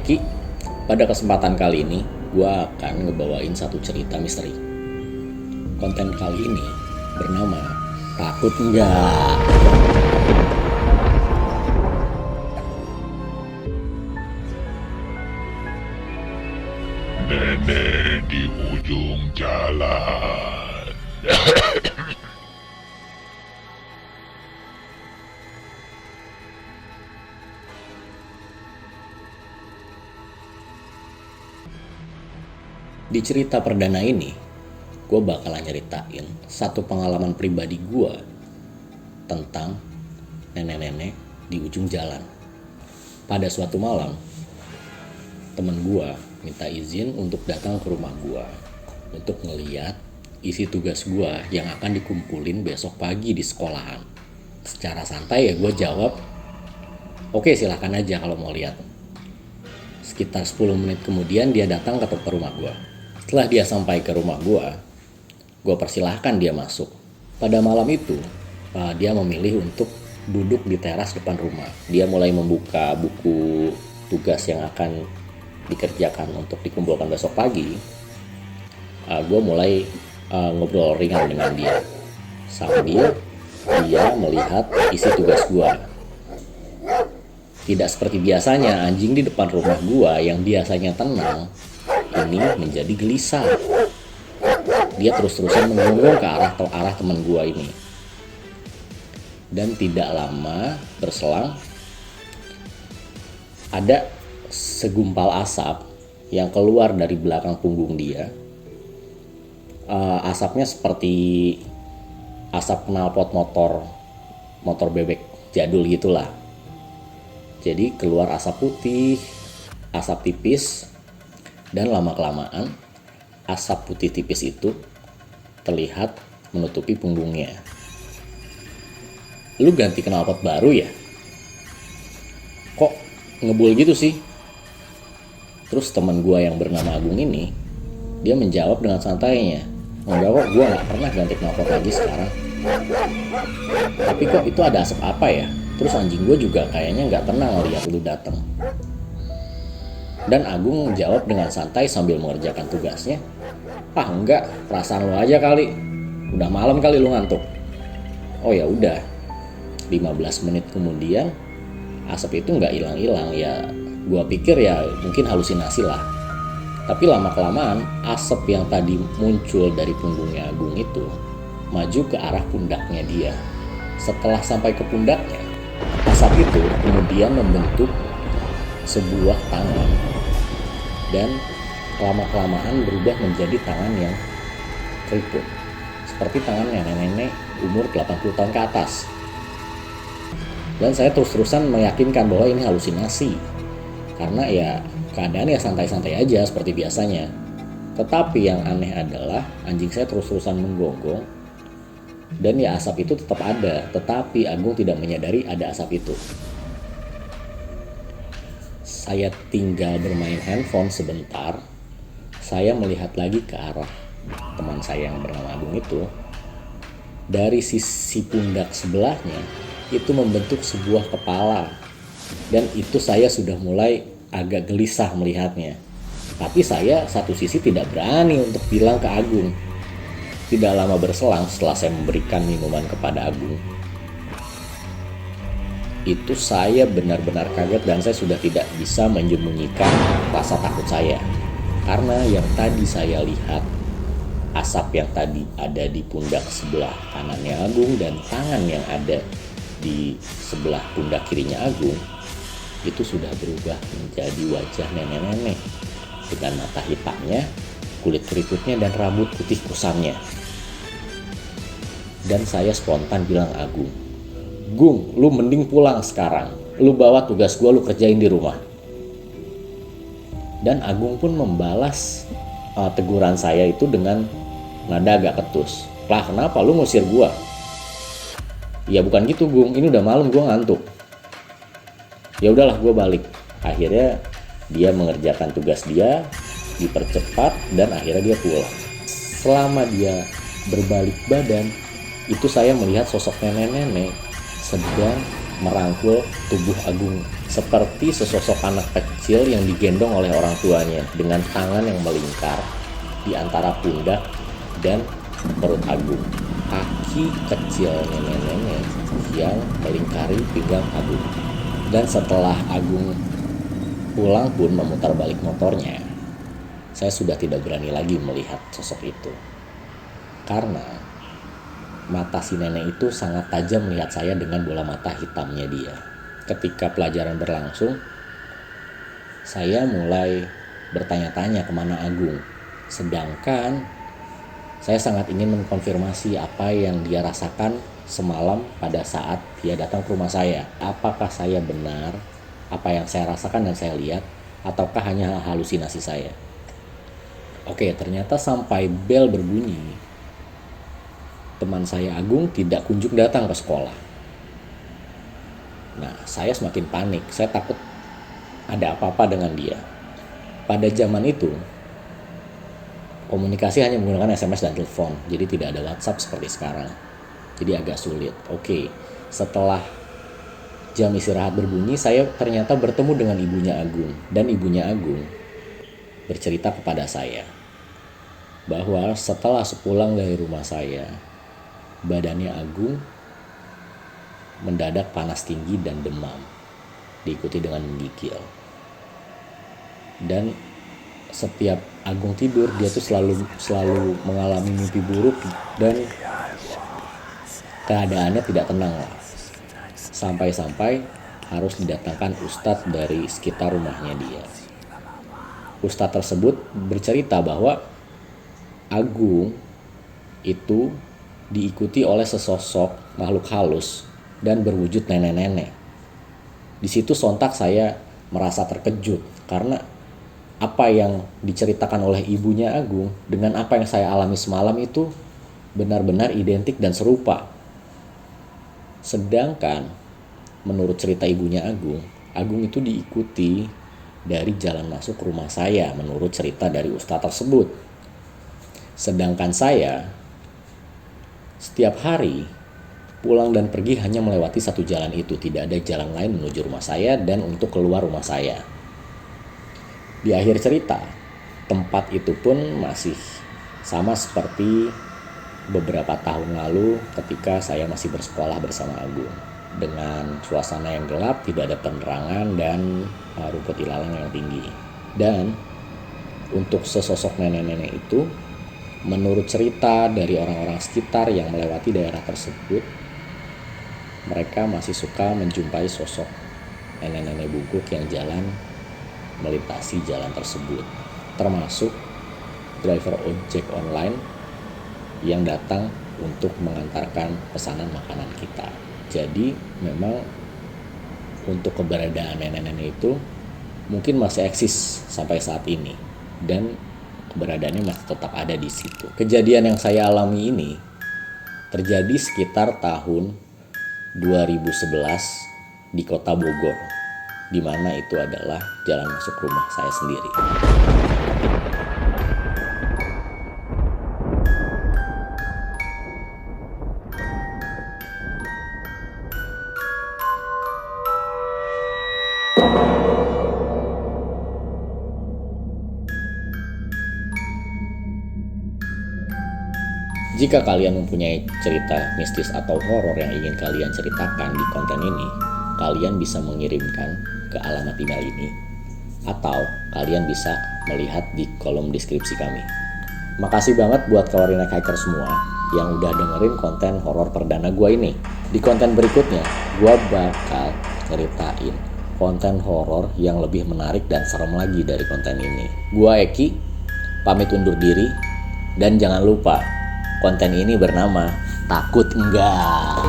Eki. Pada kesempatan kali ini, gue akan ngebawain satu cerita misteri. Konten kali ini bernama Takut Nggak? Nenek di ujung jalan. Di cerita perdana ini, gue bakalan nyeritain satu pengalaman pribadi gue tentang nenek-nenek di ujung jalan. Pada suatu malam, temen gue minta izin untuk datang ke rumah gue untuk ngeliat isi tugas gue yang akan dikumpulin besok pagi di sekolahan. Secara santai ya gue jawab, oke, silahkan aja kalau mau lihat. Sekitar 10 menit kemudian dia datang ke rumah gue. Setelah dia sampai ke rumah gue persilahkan dia masuk. Pada malam itu, dia memilih untuk duduk di teras depan rumah. Dia mulai membuka buku tugas yang akan dikerjakan untuk dikumpulkan besok pagi. Gue mulai ngobrol ringan dengan dia sambil dia melihat isi tugas gue. Tidak seperti biasanya, anjing di depan rumah gue yang biasanya tenang ini menjadi gelisah. Dia terus-terusan menggonggong ke arah teman gue ini. Dan tidak lama berselang, ada segumpal asap yang keluar dari belakang punggung dia. Asapnya seperti asap knalpot motor bebek jadul gitulah. Jadi keluar asap putih, asap tipis, dan lama-kelamaan asap putih tipis itu terlihat menutupi punggungnya. Lu ganti knalpot baru ya? Kok ngebul gitu sih? Terus teman gue yang bernama Agung ini, dia menjawab dengan santainya, enggak kok, gue gak pernah ganti knalpot lagi sekarang. Tapi kok itu ada asap apa ya? Terus anjing gue juga kayaknya gak tenang ngeliat lu datang. Dan Agung jawab dengan santai sambil mengerjakan tugasnya, enggak, perasaan lu aja kali, udah malam kali lu ngantuk. Oh ya udah. 15 menit kemudian asap itu nggak hilang-hilang. Ya gua pikir ya mungkin halusinasi lah. Tapi lama-kelamaan asap yang tadi muncul dari punggungnya Agung itu maju ke arah pundaknya dia. Setelah sampai ke pundaknya, asap itu kemudian membentuk sebuah tangan dan lama-kelamaan berubah menjadi tangan yang keriput, seperti tangan nenek-nenek umur 80 tahun ke atas. Dan saya terus-terusan meyakinkan bahwa ini halusinasi, karena ya keadaan ya santai-santai aja seperti biasanya. Tetapi yang aneh adalah anjing saya terus-terusan menggonggong, dan ya asap itu tetap ada, tetapi Agung tidak menyadari ada asap itu. Saya tinggal bermain handphone sebentar, saya melihat lagi ke arah teman saya yang bernama Agung itu. Dari sisi pundak sebelahnya itu membentuk sebuah kepala, dan itu saya sudah mulai agak gelisah melihatnya. Tapi saya satu sisi tidak berani untuk bilang ke Agung. Tidak lama berselang setelah saya memberikan minuman kepada Agung, itu saya benar-benar kaget dan saya sudah tidak bisa menyembunyikan rasa takut saya. Karena yang tadi saya lihat, asap yang tadi ada di pundak sebelah kanannya Agung dan tangan yang ada di sebelah pundak kirinya Agung itu sudah berubah menjadi wajah nenek-nenek dengan mata hitamnya, kulit keriputnya, dan rambut putih kusamnya. Dan saya spontan bilang Agung, Gung, lu mending pulang sekarang, lu bawa tugas gua lu kerjain di rumah. Dan Agung pun membalas teguran saya itu dengan nada agak ketus. Lah kenapa lu ngusir gua? Ya bukan gitu Gung, ini udah malam, gua ngantuk. Ya udahlah, gua balik. Akhirnya dia mengerjakan tugas dia, dipercepat, dan akhirnya dia pulang. Selama dia berbalik badan, itu saya melihat sosok nenek-nenek sedang merangkul tubuh Agung seperti sesosok anak kecil yang digendong oleh orang tuanya dengan tangan yang melingkar di antara pundak dan perut Agung. Kaki kecil nenek-nenek yang melingkari pinggang Agung. Dan setelah Agung pulang pun memutar balik motornya, saya sudah tidak berani lagi melihat sosok itu. Karena mata si nenek itu sangat tajam melihat saya dengan bola mata hitamnya dia. Ketika pelajaran berlangsung, saya mulai bertanya-tanya kemana Agung. Sedangkan saya sangat ingin mengkonfirmasi apa yang dia rasakan semalam pada saat dia datang ke rumah saya. Apakah saya benar apa yang saya rasakan dan saya lihat, ataukah hanya halusinasi saya? Oke, ternyata sampai bel berbunyi, teman saya Agung tidak kunjung datang ke sekolah. Nah, saya semakin panik. Saya takut ada apa-apa dengan dia. Pada zaman itu, komunikasi hanya menggunakan SMS dan telepon, jadi tidak ada WhatsApp seperti sekarang. Jadi agak sulit. Oke, setelah jam istirahat berbunyi, saya ternyata bertemu dengan ibunya Agung. Dan ibunya Agung bercerita kepada saya bahwa setelah sepulang dari rumah saya, badannya Agung mendadak panas tinggi dan demam, diikuti dengan menggigil. Dan setiap Agung tidur, dia tuh selalu mengalami mimpi buruk dan keadaannya tidak tenang lah. Sampai-sampai harus didatangkan ustadz dari sekitar rumahnya dia. Ustadz tersebut bercerita bahwa Agung itu diikuti oleh sesosok makhluk halus dan berwujud nenek-nenek. Di situ sontak saya merasa terkejut karena apa yang diceritakan oleh ibunya Agung dengan apa yang saya alami semalam itu benar-benar identik dan serupa. Sedangkan menurut cerita ibunya Agung, Agung itu diikuti dari jalan masuk rumah saya menurut cerita dari ustadz tersebut. Sedangkan saya setiap hari pulang dan pergi hanya melewati satu jalan itu, tidak ada jalan lain menuju rumah saya dan untuk keluar rumah saya. Di akhir cerita, tempat itu pun masih sama seperti beberapa tahun lalu ketika saya masih bersekolah bersama Agung. Dengan suasana yang gelap, tidak ada penerangan dan rumput ilalang yang tinggi. Dan untuk sesosok nenek-nenek itu, menurut cerita dari orang-orang sekitar yang melewati daerah tersebut, mereka masih suka menjumpai sosok nenek-nenek bungkuk yang jalan melintasi jalan tersebut, termasuk driver ojek online yang datang untuk mengantarkan pesanan makanan kita. Jadi memang untuk keberadaan nenek-nenek itu mungkin masih eksis sampai saat ini dan keberadaannya masih tetap ada di situ. Kejadian yang saya alami ini terjadi sekitar tahun 2011 di kota Bogor, di mana itu adalah jalan masuk rumah saya sendiri. Jika kalian mempunyai cerita mistis atau horor yang ingin kalian ceritakan di konten ini, kalian bisa mengirimkan ke alamat email ini, atau kalian bisa melihat di kolom deskripsi kami. Makasih banget buat Kawarin Hiker semua yang udah dengerin konten horor perdana gue ini. Di konten berikutnya, gue bakal ceritain konten horor yang lebih menarik dan serem lagi dari konten ini. Gue Eki, pamit undur diri, dan jangan lupa, konten ini bernama Takut Enggak.